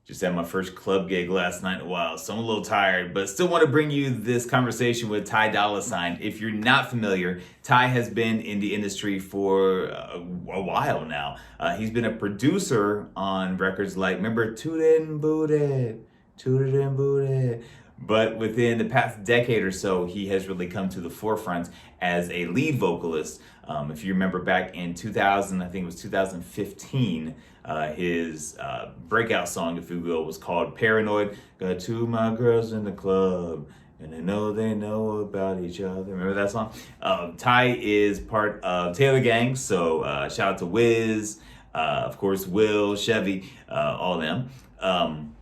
Just had my first club gig last night in a while, so I'm a little tired, but still want to bring you this conversation with Ty Dolla Sign. If you're not familiar, Ty has been in the industry for a while now. He's been a producer on records like, remember, Toot It and Boot It, Toot It and Boot It. But within the past decade or so, he has really come to the forefront as a lead vocalist. If you remember back in 2000, I think it was 2015, his breakout song, if you will, was called Paranoid. Got two of my girls in the club, and they know about each other. Remember that song? Ty is part of Taylor Gang, so shout out to Wiz, of course, Will, Chevy, all of them.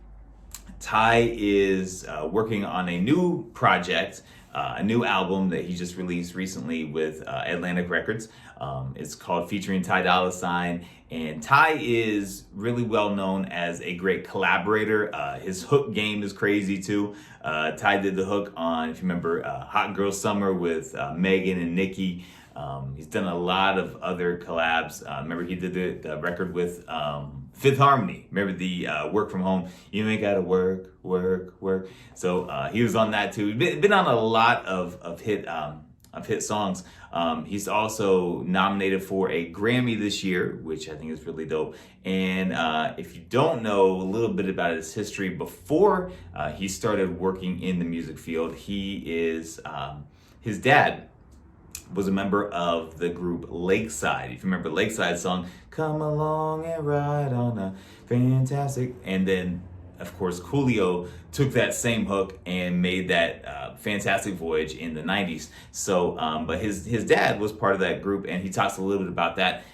Ty is working on a new project, a new album that he just released recently with Atlantic Records. It's called Featuring Ty Dolla Sign. And Ty is really well known as a great collaborator. His hook game is crazy too. Ty did the hook on, if you remember, Hot Girl Summer with Megan and Nicki. He's done a lot of other collabs. Remember, he did the record with Fifth Harmony. Remember the Work From Home. You ain't gotta work. So he was on that too. Been on a lot of hit songs. He's also nominated for a Grammy this year, which I think is really dope. And if you don't know a little bit about his history before he started working in the music field, he is his dad was a member of the group Lakeside. If you remember Lakeside's song, "Come Along and Ride on a Fantastic," and then of course Coolio took that same hook and made that Fantastic Voyage in the 90s. So but his dad was part of that group, and he talks a little bit about that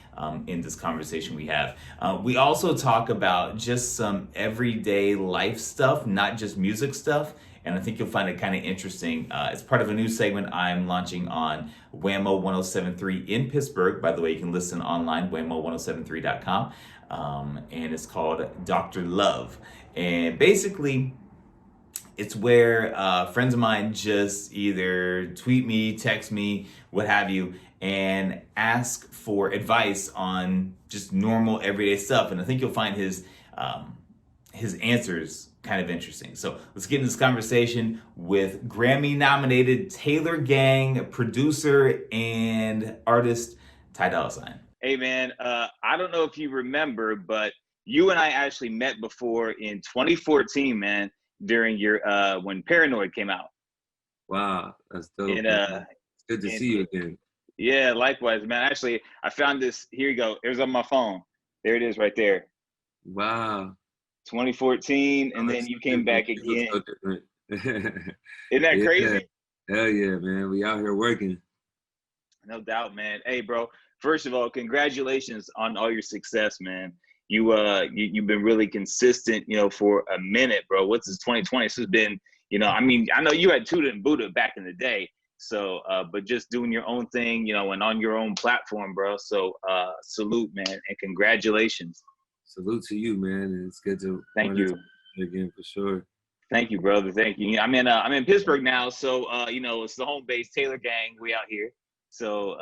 in this conversation we have. We also talk about just some everyday life stuff, not just music stuff. And I think you'll find it kind of interesting. It's part of a new segment I'm launching on Whammo 1073 in Pittsburgh. By the way, you can listen online, whammo1073.com. And it's called Dr. Luvv. And basically, it's where friends of mine just either tweet me, text me, what have you, and ask for advice on just normal everyday stuff. And I think you'll find his answers kind of interesting. So let's get into this conversation with Grammy-nominated Taylor Gang producer and artist Ty Dolla Sign. Hey man, I don't know if you remember, but you and I actually met before in 2014, man, during your when Paranoid came out. Wow, that's dope. And, it's good to see you again. Yeah, likewise, man. Actually, I found this. Here you go. It was on my phone. There it is, right there. Wow. 2014, and then you came back again. So different. Isn't that crazy? Hell yeah, man. We out here working. No doubt, man. Hey, bro. First of all, congratulations on all your success, man. You've been really consistent, for a minute, bro. What's this 2020? This has been, I mean, I know you had Tuda and Buddha back in the day. So, but just doing your own thing, and on your own platform, bro. So, salute, man, and congratulations. Salute to you, man. And it's good to thank you again for sure. Thank you, brother. Thank you. I'm in Pittsburgh now, so it's the home base. Taylor Gang, we out here. So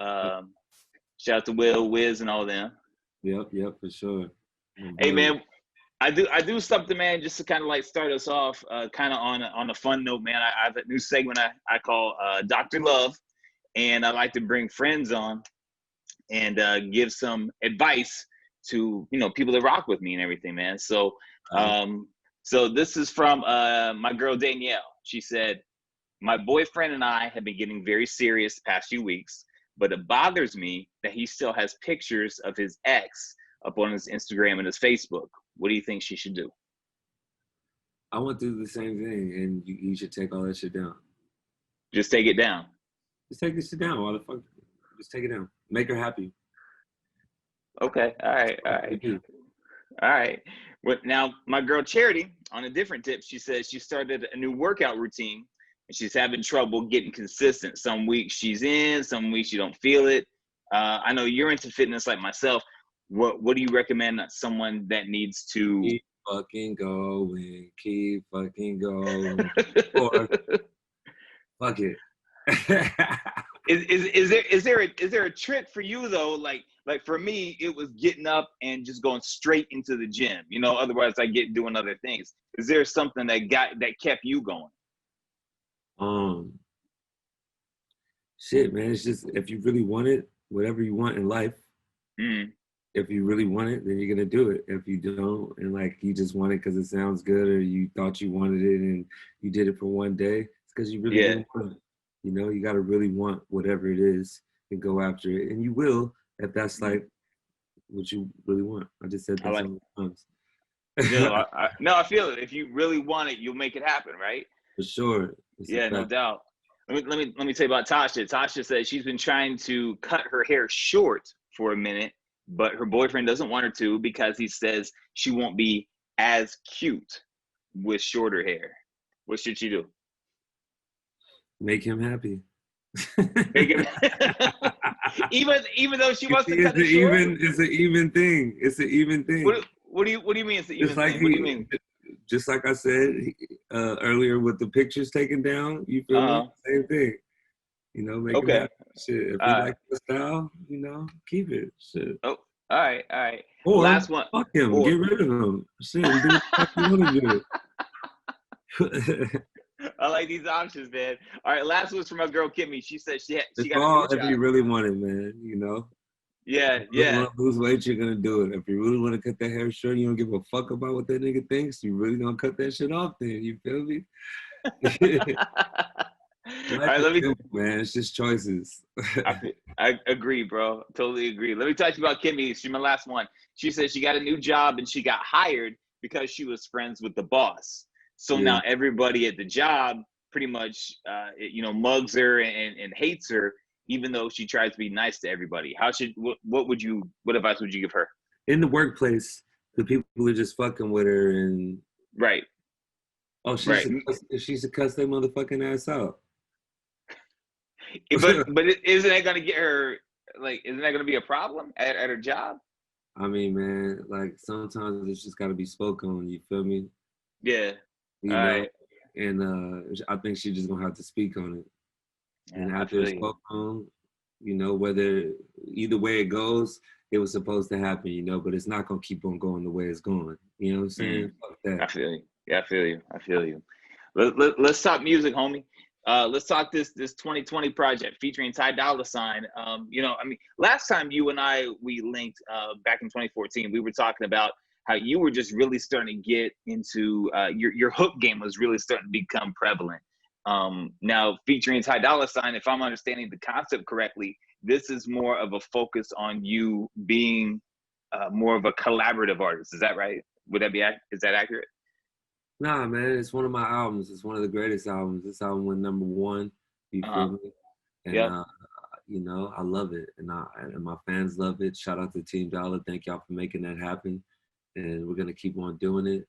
shout out to Will, Wiz, and all of them. Yep, for sure. Hey man, I do something, man, just to kind of like start us off, kind of on a fun note, man. I have a new segment I call Dr. Luvv, and I like to bring friends on and give some advice to people that rock with me and everything, man. So so this is from my girl Danielle. She said, "My boyfriend and I have been getting very serious the past few weeks, but it bothers me that he still has pictures of his ex up on his Instagram and his Facebook. What do you think she should do?" I want to do the same thing, and you should take all that shit down. Just take it down. Just take this shit down, motherfucker. Just take it down. Make her happy. Okay. All right. Well, now my girl Charity, on a different tip, she says she started a new workout routine and she's having trouble getting consistent. Some weeks she's in, some weeks you don't feel it. I know you're into fitness like myself. What do you recommend someone that needs to keep fucking going, or fuck it. Is there a trick for you though? Like for me, it was getting up and just going straight into the gym. Otherwise I get doing other things. Is there something that kept you going? Um, Shit, man. It's just if you really want it, whatever you want in life. Mm. If you really want it, then you're gonna do it. If you don't, and like you just want it because it sounds good, or you thought you wanted it and you did it for one day, it's because you really Yeah. didn't want it. You gotta really want whatever it is and go after it, and you will if that's like what you really want. I just said that so many times. No, I feel it. If you really want it, you'll make it happen, right? For sure. Yeah, no doubt. Let me tell you about Tasha. Tasha said she's been trying to cut her hair short for a minute, but her boyfriend doesn't want her to because he says she won't be as cute with shorter hair. What should she do? Make him happy. Make him even though she wants to cut it short? It's an even thing. It's an even thing. What do you mean it's an even thing? What do you mean? Just like I said earlier with the pictures taken down, you feel me? Same thing. Make him happy. Shit. If you like the style, keep it. Shit. Oh, all right. Or last one. Fuck him. Get rid of him. Shit. Do what the fuck you want to do. I like these options, man. All right, last one's from my girl Kimmy. She said she got a new job. If you really want it, man. Yeah. If you want to lose weight, you're gonna do it. If you really want to cut that hair short, you don't give a fuck about what that nigga thinks. You really gonna cut that shit off, then you feel me? All right, man. It's just choices. I agree, bro. Totally agree. Let me talk to you about Kimmy. She's my last one. She said she got a new job and she got hired because she was friends with the boss. So now everybody at the job pretty much, mugs her and hates her, even though she tries to be nice to everybody. What advice would you give her? In the workplace, the people are just fucking with her and right. Oh, she should cuss their motherfucking ass out. But isn't that gonna get her? Isn't that gonna be a problem at her job? I mean, man, sometimes it's just gotta be spoken on. You feel me? Yeah. All right. And I think she's just gonna have to speak on it. Yeah, and after it's spoken on, whether either way it goes, it was supposed to happen, but it's not gonna keep on going the way it's going. You know what I'm saying? Fuck that. I feel you. Yeah, I feel you. Let's talk music, homie. Let's talk this 2020 project featuring Ty Dolla Sign. Last time you and we linked back in 2014, we were talking about how you were just really starting to get into your hook game was really starting to become prevalent. Now featuring Ty Dolla Sign, if I'm understanding the concept correctly, this is more of a focus on you being more of a collaborative artist. Is that right? Is that accurate? Nah, man, it's one of my albums. It's one of the greatest albums. This album went #1. You feel me? And I love it, and my fans love it. Shout out to Team Dolla. Thank y'all for making that happen, and we're gonna keep on doing it.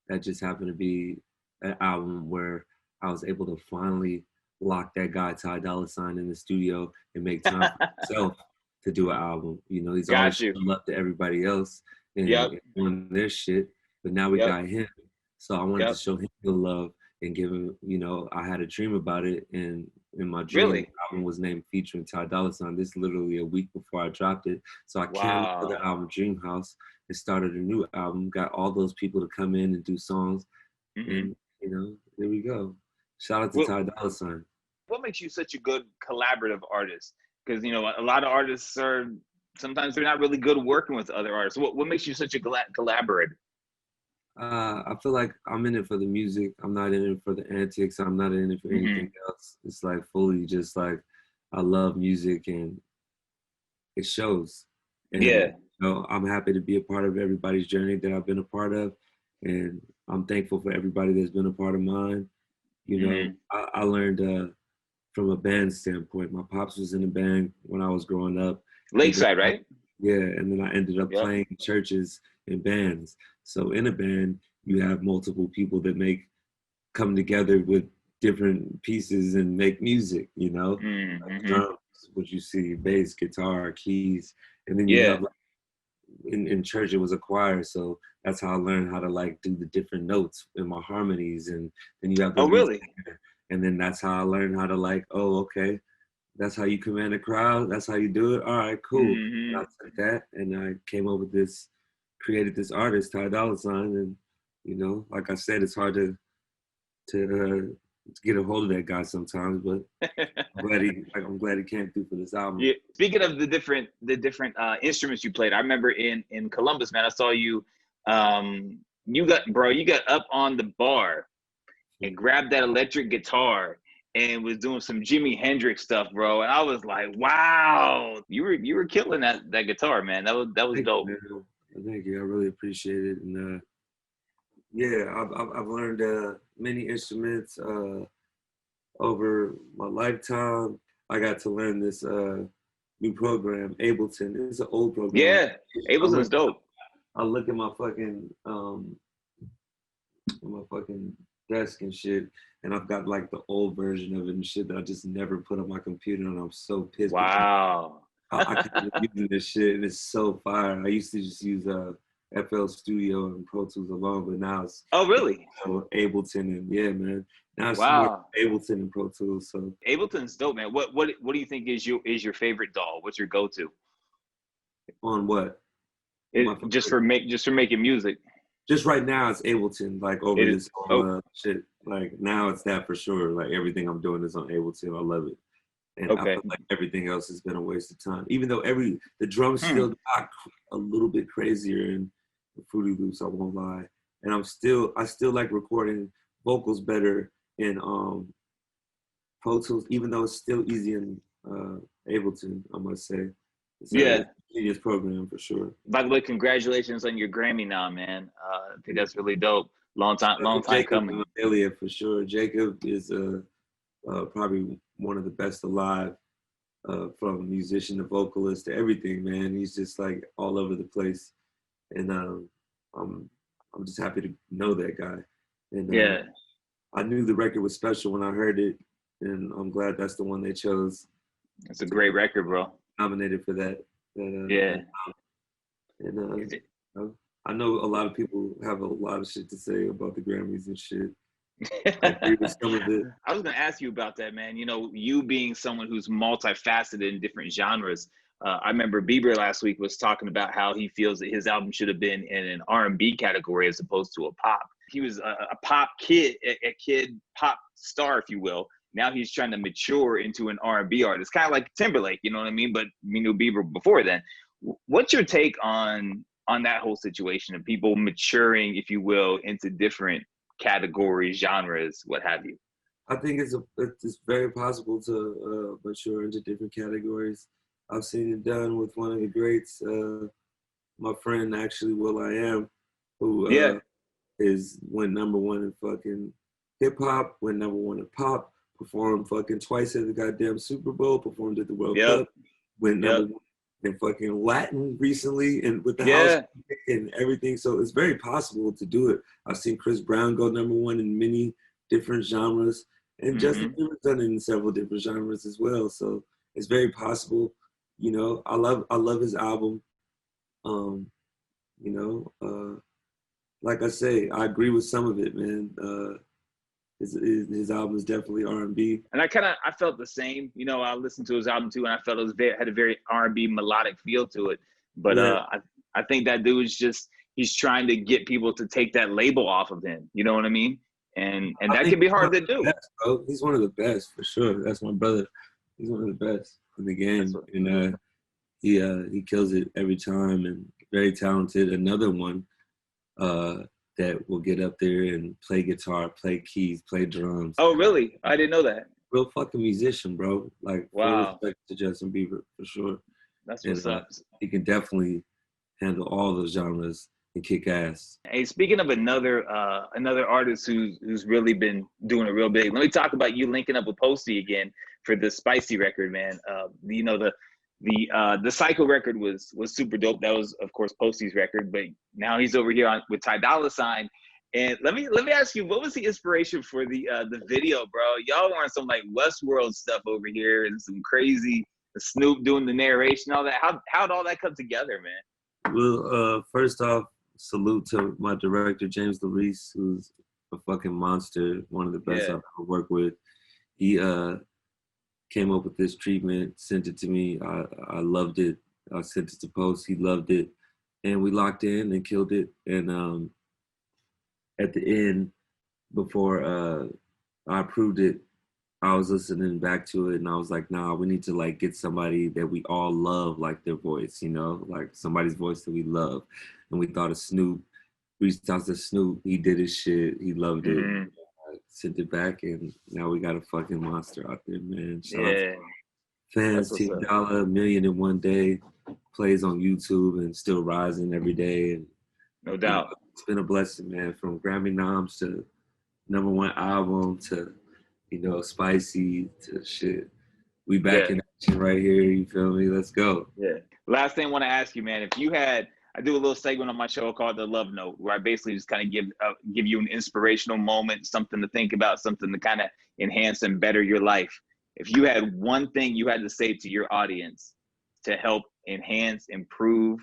That just happened to be an album where I was able to finally lock that guy Ty Dolla Sign in the studio and make time for himself to do an album. He's always showing up to everybody else and doing their shit, but now we got him. So I wanted to show him the love and give him, I had a dream about it, and in my dream, the album was named featuring Ty Dolla Sign. This literally a week before I dropped it. So I canceled the album Dream House and started a new album, got all those people to come in and do songs, and, there we go. Shout out to Ty Dolla Sign. What makes you such a good collaborative artist? Because, a lot of artists sometimes they're not really good working with other artists. What makes you such a collaborator? I feel like I'm in it for the music. I'm not in it for the antics. I'm not in it for anything else. It's fully just I love music and it shows. And, I'm happy to be a part of everybody's journey that I've been a part of. And I'm thankful for everybody that's been a part of mine. I learned from a band standpoint. My pops was in a band when I was growing up. Lakeside, right? Yeah, and then I ended up playing in churches and bands. So in a band, you have multiple people that come together with different pieces and make music, like drums, what you see, bass, guitar, keys. And then you have in church, it was a choir. So that's how I learned how to do the different notes in my harmonies. And then you have really? And then that's how I learned how to that's how you command a crowd. That's how you do it. All right, cool. Mm-hmm. And I took that and I came up with this, created this artist, Ty Dolla Sign, and you know, like I said, it's hard to get a hold of that guy sometimes, but I'm glad he came through for this album. Yeah. Speaking of the different instruments you played, I remember in Columbus, man, I saw you. You got up on the bar and grabbed that electric guitar and was doing some Jimi Hendrix stuff, bro. And I was like, wow, you were killing that guitar, man. That was dope. Thank you. I really appreciate it. And yeah, I've learned many instruments over my lifetime. I got to learn this new program, Ableton. It's an old program. Yeah, Ableton's dope. I look at my fucking desk and shit, and I've got like the old version of it and shit that I just never put on my computer, and I'm so pissed. Wow. I can't use this shit, and it's so fire. I used to just use FL Studio and Pro Tools alone, but now it's really? Ableton, and yeah, man. Now it's wow. Ableton and Pro Tools. So Ableton's dope, man. What do you think is your favorite DAW? What's your go-to? On what? Just for making music. Just right now, it's Ableton. Like over this whole shit. Like now, it's that for sure. Like everything I'm doing is on Ableton. I love it, and I feel like everything else has been a waste of time. Even though the drums still got a little bit crazier in the Fruity Loops. I won't lie, and I still like recording vocals better in Pro Tools, even though it's still easy in Ableton. I must say. It's a genius program for sure. By the way, congratulations on your Grammy now, man. I think that's really dope. Long time coming. Elliott for sure. Jacob is probably one of the best alive, from musician to vocalist to everything, man. He's just like all over the place, and I'm just happy to know that guy. And I knew the record was special when I heard it, and I'm glad that's the one they chose. It's a great record, bro. Nominated for that. And I know a lot of people have a lot of shit to say about the Grammys and shit. I agree with some of it. I was gonna ask you about that, man. You know, you being someone who's multifaceted in different genres. I remember Bieber last week was talking about how he feels that his album should have been in an R&B category as opposed to a pop. He was a pop kid, a kid pop star, if you will. Now he's trying to mature into an R&B artist, kind of like Timberlake, you know what I mean? But we knew Bieber before then. What's your take on that whole situation of people maturing, if you will, into different categories, genres, what have you? I think it's very possible to mature into different categories. I've seen it done with one of the greats, my friend actually, will.i.am, who went #1 in fucking hip hop, went #1 in pop. Performed fucking twice at the goddamn Super Bowl, performed at the World Cup, went #1 in fucking Latin recently, and with the house and everything. So it's very possible to do it. I've seen Chris Brown go #1 in many different genres, and Justin Bieber's done it in several different genres as well. So it's very possible. You know, I love his album. You know, like I say, I agree with some of it, man. His album is definitely R&B, and I felt the same. You know, I listened to his album too, and I felt had a very R&B melodic feel to it. But I think that dude is he's trying to get people to take that label off of him. You know what I mean? And that can be hard to do. Best, bro. He's one of the best for sure. That's my brother. He's one of the best in the game, and he kills it every time, and very talented. Another one. That will get up there and play guitar, play keys, play drums. Oh, really? I didn't know that. Real fucking musician, bro. Like, full respect to Justin Bieber, for sure. That's what's up. He can definitely handle all those genres and kick ass. Hey, speaking of another artist who's really been doing it real big, let me talk about you linking up with Posty again for the Spicy record, man. You know, the Psycho record was super dope. That was, of course, Posty's record, but now he's over here with Ty Dolla Sign. And let me ask you, what was the inspiration for the video, bro? Y'all were on some like Westworld stuff over here and some crazy Snoop doing the narration, all that. How'd all that come together, man? Well, first off, salute to my director, James Larice, who's a fucking monster, one of the best I've ever worked with. came up with this treatment, sent it to me. I loved it. I sent it to Post. He loved it, and we locked in and killed it. And at the end, before I approved it, I was listening back to it, and I was like, nah, we need to like get somebody that we all love, like their voice, you know, like somebody's voice that we love. And we thought of Snoop. Reached out to Snoop. He did his shit. He loved it. I sent it back, and now we got a fucking monster out there, man. Shout out to fans. Ty Dolla, 1,000,000 in one day, plays on YouTube and still rising every day. And no doubt, you know, it's been a blessing, man. From Grammy noms to #1 album to, you know, spicy to shit. We back in action right here. You feel me? Let's go. Yeah. Last thing I want to ask you, man. If you had, I do a little segment on my show called The Love Note, where I basically just kind of give you an inspirational moment, something to think about, something to kind of enhance and better your life. If you had one thing you had to say to your audience to help enhance, improve,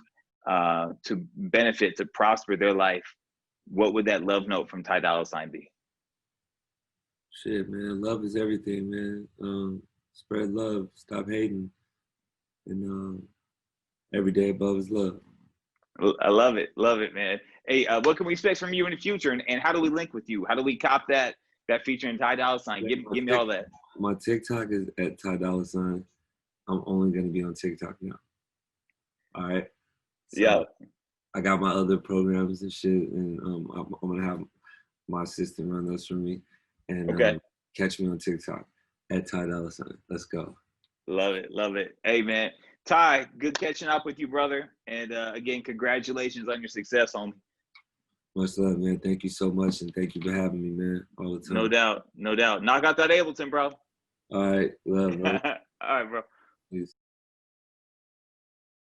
to benefit, to prosper their life, what would that love note from Ty Dolla $ign be? Shit, man. Love is everything, man. Spread love. Stop hating. And every day above is love. I love it. Love it, man. Hey, what can we expect from you in the future? And how do we link with you? How do we cop that featuring Ty Dolla $ign? Give me all that. My TikTok is at Ty Dolla $ign. I'm only going to be on TikTok now. All right? So yeah. I got my other programs and shit, and I'm going to have my assistant run those for me. And catch me on TikTok at Ty Dolla $ign. Let's go. Love it. Love it. Hey, man. Ty, good catching up with you, brother. And again, congratulations on your success, homie. Much love, man. Thank you so much, and thank you for having me, man, all the time. No doubt. No doubt. Knock out that Ableton, bro. All right. Love, bro. All right, bro. Peace.